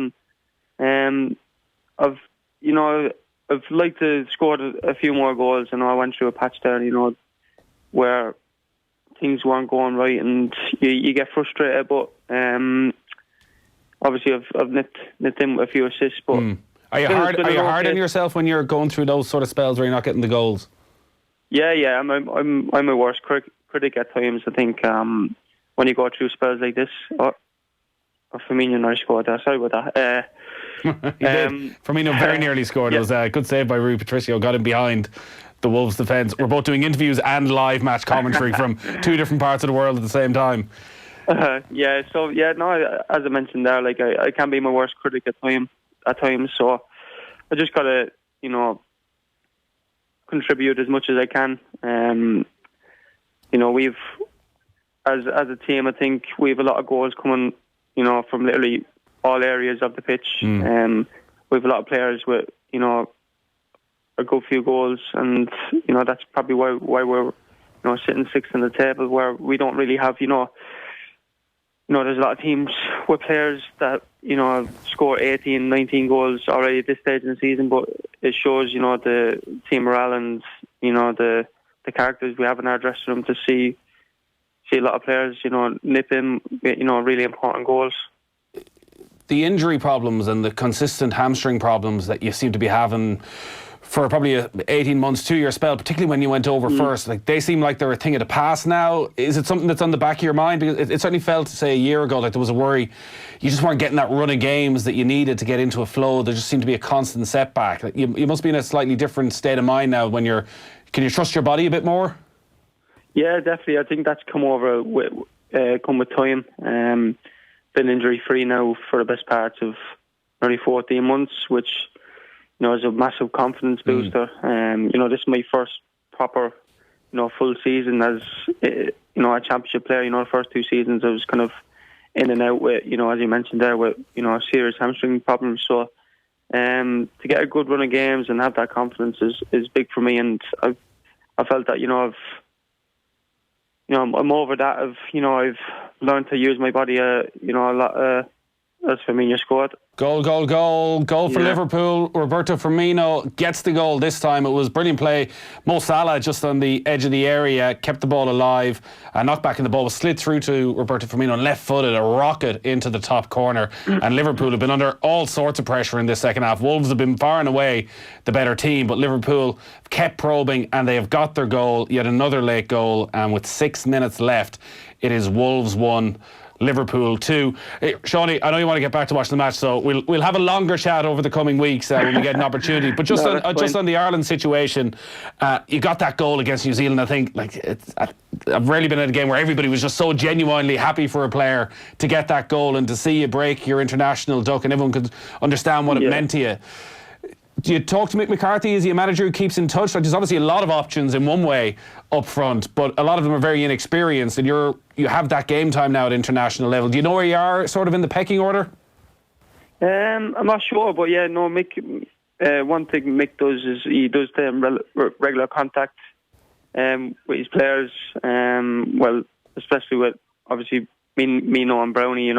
and I've liked to score a few more goals. I went through a patch there, where things weren't going right, and you get frustrated. But obviously, I've nipped in with a few assists. But are you hard on yourself when you're going through those sort of spells where you're not getting the goals? Yeah. I'm my worst critic at times. I think when you go through spells like this. Firmino nearly scored there. Sorry about that. He did. Firmino very nearly scored. It was a good save by Rui Patricio. Got him behind the Wolves defence. We're both doing interviews and live match commentary from 2 different parts of the world at the same time. As I mentioned there, I can be my worst critic at times. So I just got to, contribute as much as I can. We've, as a team, I think we have a lot of goals coming, from literally all areas of the pitch. We have a lot of players with, a good few goals, and that's probably why we're sitting 6th on the table, where we don't really have there's a lot of teams with players that score 18, 19 goals already at this stage in the season, but it shows the team morale and the characters we have in our dressing room to see a lot of players nip in really important goals. The injury problems and the consistent hamstring problems that you seem to be having for probably a 18 months, 2-year spell, particularly when you went over first, they seem like they're a thing of the past now. Is it something that's on the back of your mind? Because it certainly felt, say, a year ago, like there was a worry you just weren't getting that run of games that you needed to get into a flow. There just seemed to be a constant setback. You must be in a slightly different state of mind now when can you trust your body a bit more? Yeah, definitely. I think that's come with time. Been injury free now for the best part of nearly 14 months, which is a massive confidence booster. This is my first proper full season as a championship player. The first 2 seasons I was kind of in and out with as you mentioned there, with serious hamstring problems. So to get a good run of games and have that confidence is big for me, and I felt that I'm over that. I've learned to use my body a lot as Firmino scored. Goal for Liverpool. Roberto Firmino gets the goal this time. It was brilliant play. Mo Salah just on the edge of the area, kept the ball alive. A knockback in the ball was slid through to Roberto Firmino, left-footed, a rocket into the top corner. And Liverpool have been under all sorts of pressure in this second half. Wolves have been far and away the better team, but Liverpool kept probing and they have got their goal. Yet another late goal, and with 6 minutes left, it is Wolves 1, Liverpool 2. Hey, Seani, I know you want to get back to watching the match, so we'll have a longer chat over the coming weeks when we get an opportunity. But just on the Ireland situation, you got that goal against New Zealand. I think I've rarely been at a game where everybody was just so genuinely happy for a player to get that goal and to see you break your international duck, and everyone could understand what it meant to you. Do you talk to Mick McCarthy? Is he a manager who keeps in touch? There's obviously a lot of options in one way up front, but a lot of them are very inexperienced, and you have that game time now at international level. Do you know where you are sort of in the pecking order? I'm not sure, but Mick, one thing Mick does is he does stay in regular contact with his players, especially with obviously me knowing Brownie,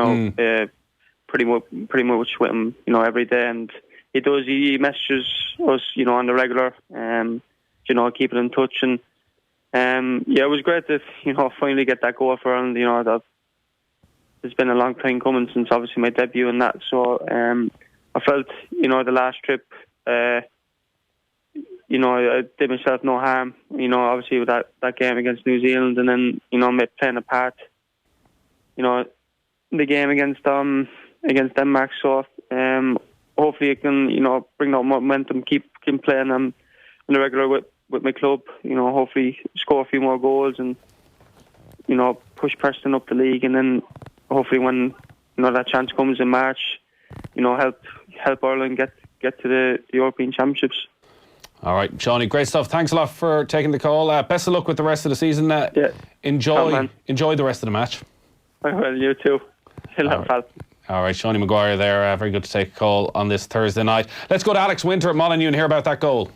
pretty much with him, every day, and he messages us, on the regular, keeping in touch, and it was great to, finally get that goal for Ireland. That it's been a long time coming since obviously my debut and that. So I felt, the last trip, I did myself no harm. Obviously with that game against New Zealand, and then playing a part, in the game against Denmark. So hopefully it can, bring that momentum, keep playing in the regular with my club. Hopefully score a few more goals and push Preston up the league, and then hopefully when that chance comes in March, help Ireland get to the European Championships. All right, Seani, great stuff. Thanks a lot for taking the call. Best of luck with the rest of the season. Enjoy the rest of the match. Well, you too. All right, Seani Maguire there. Very good to take a call on this Thursday night. Let's go to Alex Winter at Molyneux and hear about that goal.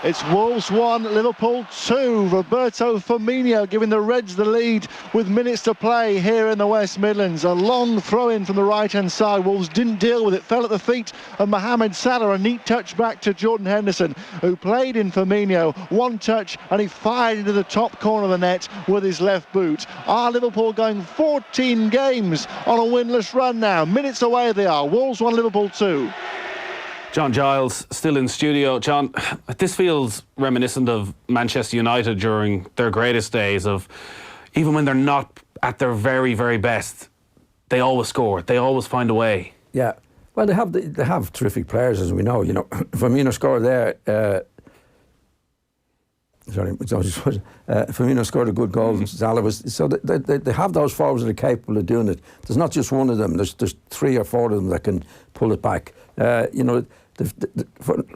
It's Wolves 1, Liverpool 2. Roberto Firmino giving the Reds the lead with minutes to play here in the West Midlands. A long throw-in from the right-hand side. Wolves didn't deal with it. Fell at the feet of Mohamed Salah. A neat touch back to Jordan Henderson, who played in Firmino. One touch, and he fired into the top corner of the net with his left boot. Are Liverpool going 14 games on a winless run now? Minutes away they are. Wolves 1, Liverpool 2. John Giles, still in studio. John, this feels reminiscent of Manchester United during their greatest days of, even when they're not at their very, very best, they always score. They always find a way. Yeah. Well, they have terrific players, as we know. Firmino scored there. Firmino scored a good goal. Salah was, so they have those forwards that are capable of doing it. There's not just one of them. There's 3 or 4 of them that can pull it back.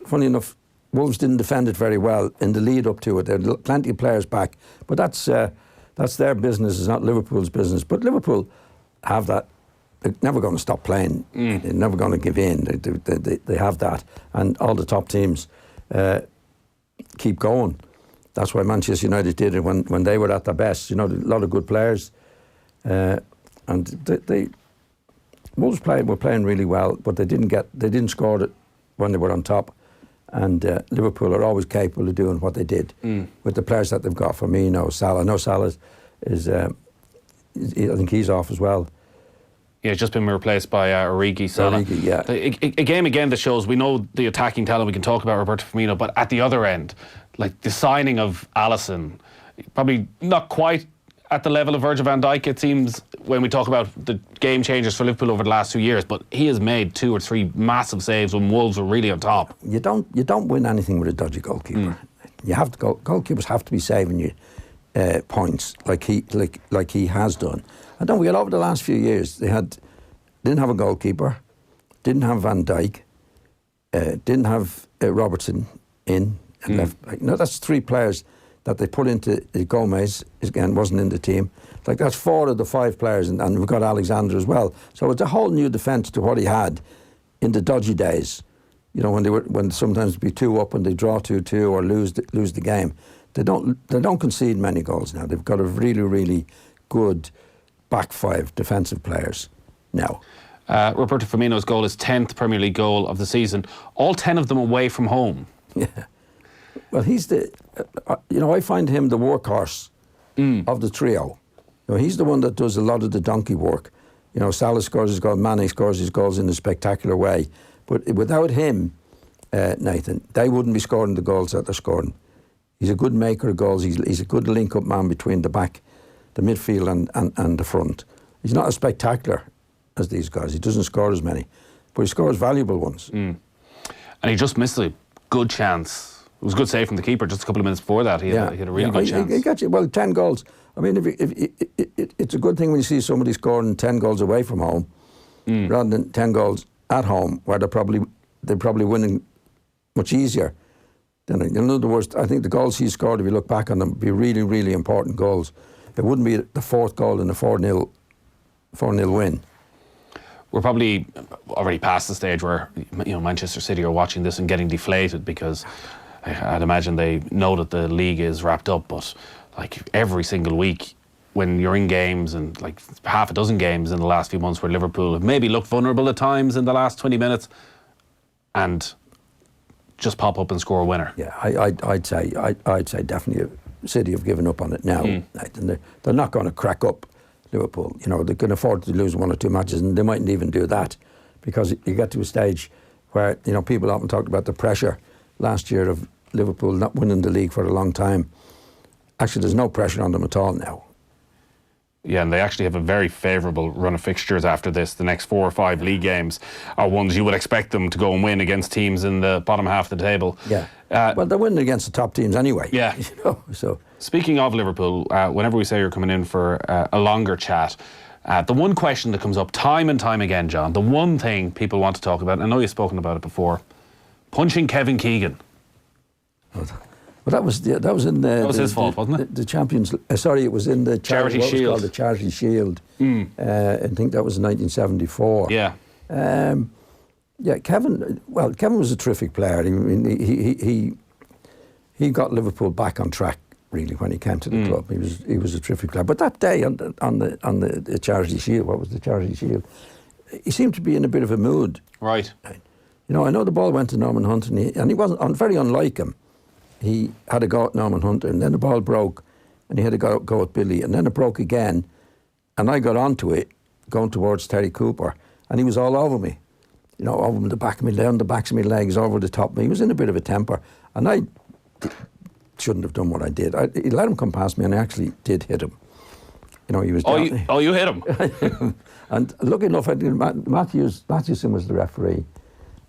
Funny enough, Wolves didn't defend it very well in the lead up to it. There were plenty of players back, but that's their business. It's not Liverpool's business. But Liverpool have that. They're never going to stop playing. They're never going to give in. They have that, and all the top teams keep going. That's why Manchester United did it when they were at their best. A lot of good players, and Wolves were playing really well, but they didn't score it when they were on top. And Liverpool are always capable of doing what they did with the players that they've got. Firmino, Salah. No, Salah is I think he's off as well. Yeah, just been replaced by Origi. Salah. Origi, yeah. A game again that shows we know the attacking talent. We can talk about Roberto Firmino, but at the other end, like the signing of Alisson, probably not quite at the level of Virgil van Dijk, it seems, when we talk about the game changers for Liverpool over the last 2 years, but he has made 2 or 3 massive saves when Wolves were really on top. You don't win anything with a dodgy goalkeeper. You have to goalkeepers have to be saving you points like he has done. And don't forget, over the last few years didn't have a goalkeeper, didn't have Van Dijk, didn't have Robertson in and left back. No, that's 3 players that they put into Gomez, again, wasn't in the team. Like, that's 4 of the 5 players, and we've got Alexander as well. So it's a whole new defence to what he had in the dodgy days. When sometimes it'd be 2 up and they draw 2-2 or lose the game. They don't concede many goals now. They've got a really, really good back 5 defensive players now. Roberto Firmino's goal is 10th Premier League goal of the season. All 10 of them away from home. Yeah. Well, he's I find him the workhorse of the trio. He's the one that does a lot of the donkey work. Salah scores his goal, Mane scores his goals in a spectacular way. But without him, Nathan, they wouldn't be scoring the goals that they're scoring. He's a good maker of goals. He's a good link-up man between the back, the midfield and the front. He's not as spectacular as these guys. He doesn't score as many, but he scores valuable ones. And he just missed a good chance. It was a good save from the keeper just a couple of minutes before that. He had a really good chance. He got you, 10 goals. I mean, it's a good thing when you see somebody scoring 10 goals away from home rather than 10 goals at home, where they're probably winning much easier. In other words, I think the goals he scored, if you look back on them, would be really, really important goals. It wouldn't be the 4th goal in a 4-0 win. We're probably already past the stage where Manchester City are watching this and getting deflated, because I'd imagine they know that the league is wrapped up, but like every single week when you're in games, and like half a dozen games in the last few months where Liverpool have maybe looked vulnerable at times in the last 20 minutes and just pop up and score a winner. Yeah, I'd say definitely City have given up on it now. And they're not going to crack up Liverpool. They can afford to lose 1 or 2 matches, and they mightn't even do that, because you get to a stage where people often talked about the pressure last year of Liverpool not winning the league for a long time. Actually, there's no pressure on them at all now. Yeah, and they actually have a very favourable run of fixtures after this. The next 4 or 5 league games are ones you would expect them to go and win against teams in the bottom half of the table. Yeah. Well, they're winning against the top teams anyway. Yeah. So. Speaking of Liverpool, whenever we say you're coming in for a longer chat, the one question that comes up time and time again, John, the one thing people want to talk about, and I know you've spoken about it before, punching Kevin Keegan. Well, that was in the. That was his fault, wasn't it? The Champions. Sorry, it was in the Charity Shield. What was called the Charity Shield. I think that was in 1974. Yeah. Yeah, Kevin. Well, Kevin was a terrific player. He got Liverpool back on track really when he came to the club. He was a terrific player. But that day on the Charity Shield, what was the Charity Shield? He seemed to be in a bit of a mood. Right. You know, I know the ball went to Norman Hunt, and he wasn't very unlike him. He had a go at Norman Hunter, and then the ball broke, and he had a go at Billy, and then it broke again, and I got onto it, going towards Terry Cooper, and he was all over me. You know, over the back of me, down the backs of my legs, over the top of me. He was in a bit of a temper, and I shouldn't have done what I did. He let him come past me, and I actually did hit him. You know, he was. You hit him. And lucky enough, Matthewson was the referee,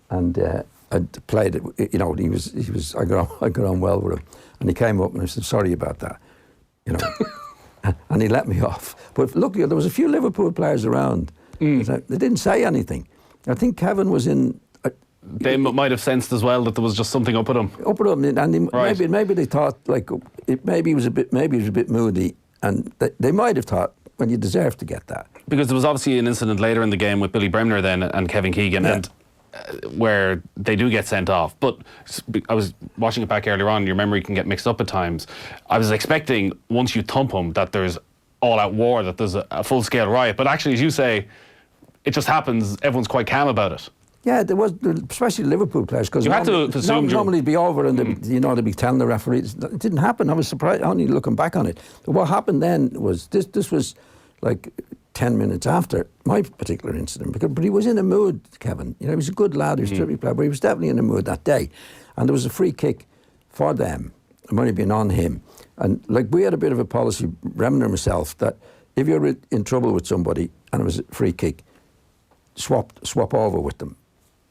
and I played it. You know, he was. I got on well with him, and he came up and I said, "Sorry about that," you know, and he let me off. But luckily, there was a few Liverpool players around. They didn't say anything. I think Kevin was in. They might have sensed as well that there was just something up with him. And maybe they thought maybe he was a bit moody, and they might have thought, well, you deserve to get that. Because there was obviously an incident later in the game with Billy Bremner then and Kevin Keegan, and where they do get sent off. But I was watching it back earlier on. Your memory can get mixed up at times. I was expecting once you thump him that there's all-out war, that there's a full-scale riot. But actually, as you say, it just happens. Everyone's quite calm about it. Yeah, there was, especially Liverpool players, because you had to assume normally it'd be over and they'd be telling the referees. It didn't happen. I was surprised, only looking back on it. But what happened then was this was like 10 minutes after my particular incident. But he was in a mood, Kevin. You know, he was a good lad. He was a terrific player, but he was definitely in a mood that day. And there was a free kick for them. It might have been on him. And like we had a bit of a policy, Bremner and myself, that if you're in trouble with somebody and it was a free kick, swap over with them.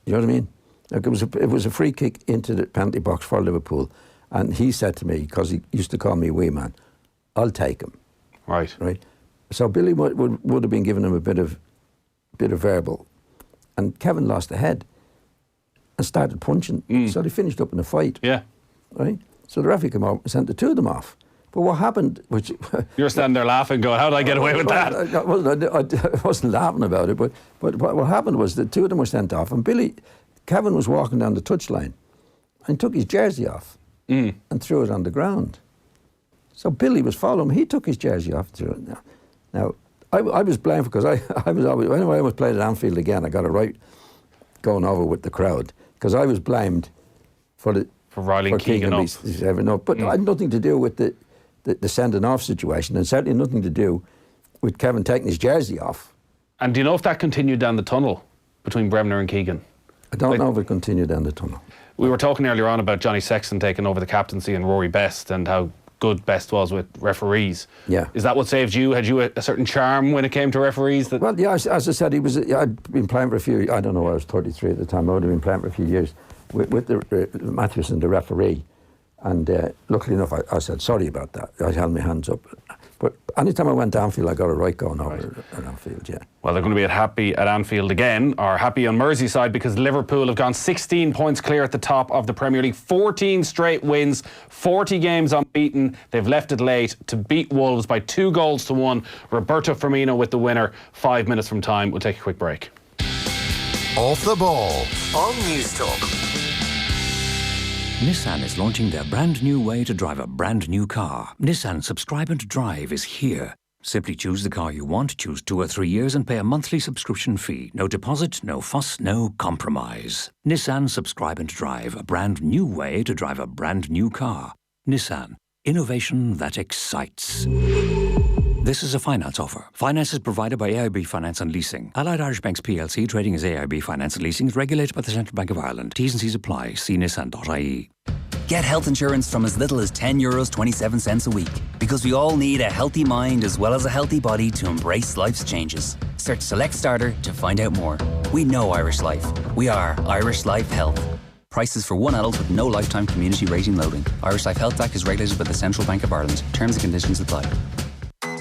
You know what I mean? Like it was a free kick into the penalty box for Liverpool, and he said to me, because he used to call me wee man, "I'll take him." Right. So Billy would have been giving him a bit of verbal, and Kevin lost the head and started punching. So they finished up in a fight. Yeah. Right. So the referee came out and sent the two of them off. But what happened, which... You're standing there laughing, going, how did I get away with that? I wasn't laughing about it, but what happened was the two of them were sent off, and Kevin was walking down the touchline and took his jersey off and threw it on the ground. So Billy was following him. He took his jersey off and threw it. Now, I was blamed because I was always... Whenever I was played at Anfield again, I got it right going over with the crowd, because I was blamed for riling Keegan up. But I had nothing to do with the sending off situation, and certainly nothing to do with Kevin taking his jersey off. And do you know if that continued down the tunnel between Bremner and Keegan? I don't know if it continued down the tunnel. We were talking earlier on about Johnny Sexton taking over the captaincy and Rory Best, and how good Best was with referees. Yeah. Is that what saved you? Had you a certain charm when it came to referees? Well, yeah, as I said, I'd been playing for a few... I don't know, I was 33 at the time. I would have been playing for a few years with Matthewson, the referee. And luckily enough, I said, sorry about that. I held my hands up. But anytime I went to Anfield, I got it right going over at Anfield, yeah. Well, they're going to be happy at Anfield again, or happy on Merseyside, because Liverpool have gone 16 points clear at the top of the Premier League. 14 straight wins, 40 games unbeaten. They've left it late to beat Wolves by 2-1. Roberto Firmino with the winner, 5 minutes from time. We'll take a quick break. Off the ball on News Talk. Nissan is launching their brand new way to drive a brand new car. Nissan Subscribe and Drive is here. Simply choose the car you want, choose 2 or 3 years and pay a monthly subscription fee. No deposit, no fuss, no compromise. Nissan Subscribe and Drive, a brand new way to drive a brand new car. Nissan, innovation that excites. This is a finance offer. Finance is provided by AIB Finance and Leasing. Allied Irish Banks PLC, trading as AIB Finance and Leasing, is regulated by the Central Bank of Ireland. T's and C's apply. See nissan.ie. Get health insurance from as little as €10.27 a week. Because we all need a healthy mind as well as a healthy body to embrace life's changes. Search Select Starter to find out more. We know Irish Life. We are Irish Life Health. Prices for one adult with no lifetime community rating loading. Irish Life Health Act is regulated by the Central Bank of Ireland. Terms and conditions apply.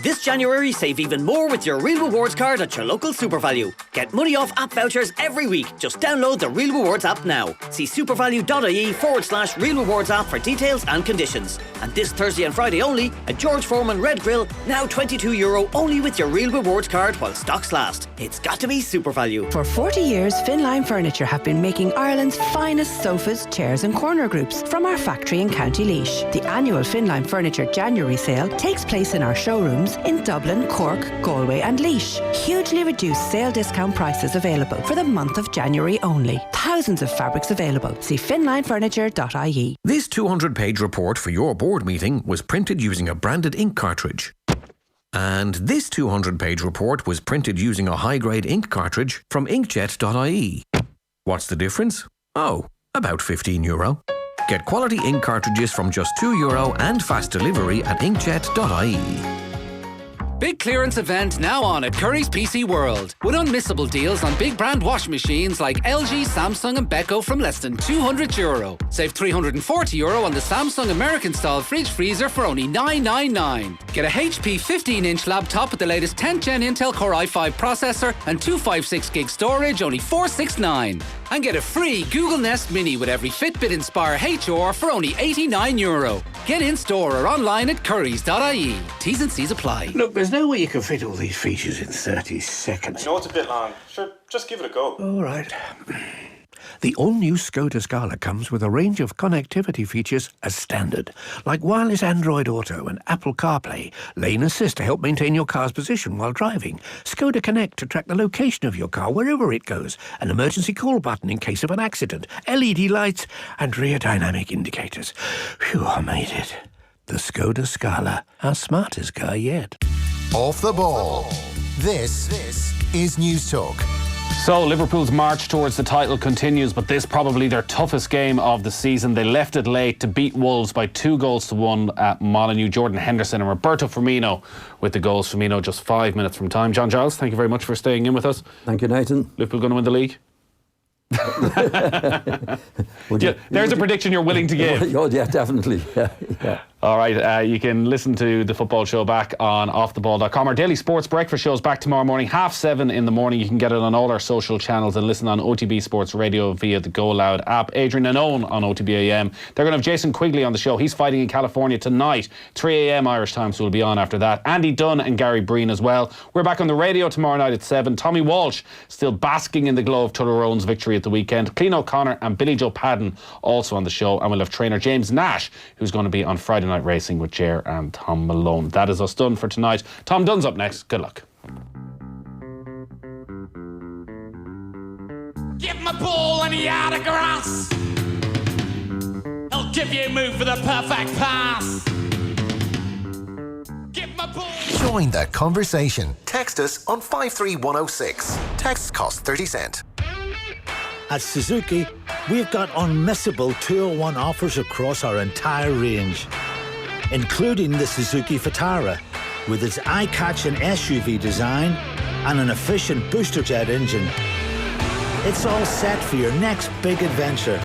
This January, save even more with your Real Rewards card at your local SuperValue. Get money off app vouchers every week. Just download the Real Rewards app now. See supervalue.ie/Real Rewards app for details and conditions. And this Thursday and Friday only, a George Foreman Red Grill, now €22 only with your Real Rewards card while stocks last. It's got to be SuperValue. For 40 years, Finline Furniture have been making Ireland's finest sofas, chairs and corner groups from our factory in County Laois. The annual Finline Furniture January sale takes place in our showrooms in Dublin, Cork, Galway and Laois. Hugely reduced sale discount prices available for the month of January only. Thousands of fabrics available. See finlinefurniture.ie. This 200-page report for your board meeting was printed using a branded ink cartridge. And this 200-page report was printed using a high-grade ink cartridge from inkjet.ie. What's the difference? Oh, about €15. Get quality ink cartridges from just €2 and fast delivery at inkjet.ie. Big clearance event now on at Curry's PC World. With unmissable deals on big brand washing machines like LG, Samsung and Beko from less than €200. Save €340 on the Samsung American-style fridge freezer for only $999. Get a HP 15-inch laptop with the latest 10th Gen Intel Core i5 processor and 256GB storage, only $469. And get a free Google Nest Mini with every Fitbit Inspire HR for only €89. Get in store or online at currys.ie. T's and C's apply. Look, there's no way you can fit all these features in 30 seconds. I know it's a bit long. Sure, just give it a go. All right. The all-new Skoda Scala comes with a range of connectivity features as standard, like wireless Android Auto and Apple CarPlay, lane assist to help maintain your car's position while driving, Skoda Connect to track the location of your car wherever it goes, an emergency call button in case of an accident, LED lights and rear dynamic indicators. Phew, I made it. The Skoda Scala, our smartest car yet. Off the ball. This is News Talk. So Liverpool's march towards the title continues, but this probably their toughest game of the season. They left it late to beat Wolves by 2-1 at Molineux. Jordan Henderson and Roberto Firmino with the goals. Firmino just 5 minutes from time. John Giles, thank you very much for staying in with us. Thank you, Nathan. Liverpool going to win the league? There's a prediction you're willing to give. Oh, yeah, definitely. Yeah. All right, you can listen to the football show back on offtheball.com. Our daily sports breakfast show is back tomorrow morning, 7:30 in the morning. You can get it on all our social channels and listen on OTB Sports Radio via the Go Loud app. Adrian and Owen on OTB AM. They're going to have Jason Quigley on the show. He's fighting in California tonight, 3 a.m. Irish time, so we'll be on after that. Andy Dunn and Gary Breen as well. We're back on the radio tomorrow night at 7. Tommy Walsh still basking in the glow of Tullaroan's victory at the weekend. Clean O'Connor and Billy Joe Padden also on the show. And we'll have trainer James Nash, who's going to be on Friday Night Racing with Cher and Tom Malone. That is us done for tonight. Tom Dunn's up next. Good luck. Give him a ball and he out of grass. He'll give you a move for the perfect pass. Give him a ball. Join the conversation. Text us on 53106. Texts cost 30 cents. At Suzuki, we've got unmissable 201 offers across our entire range, including the Suzuki Vitara, with its eye-catching SUV design and an efficient booster jet engine. It's all set for your next big adventure.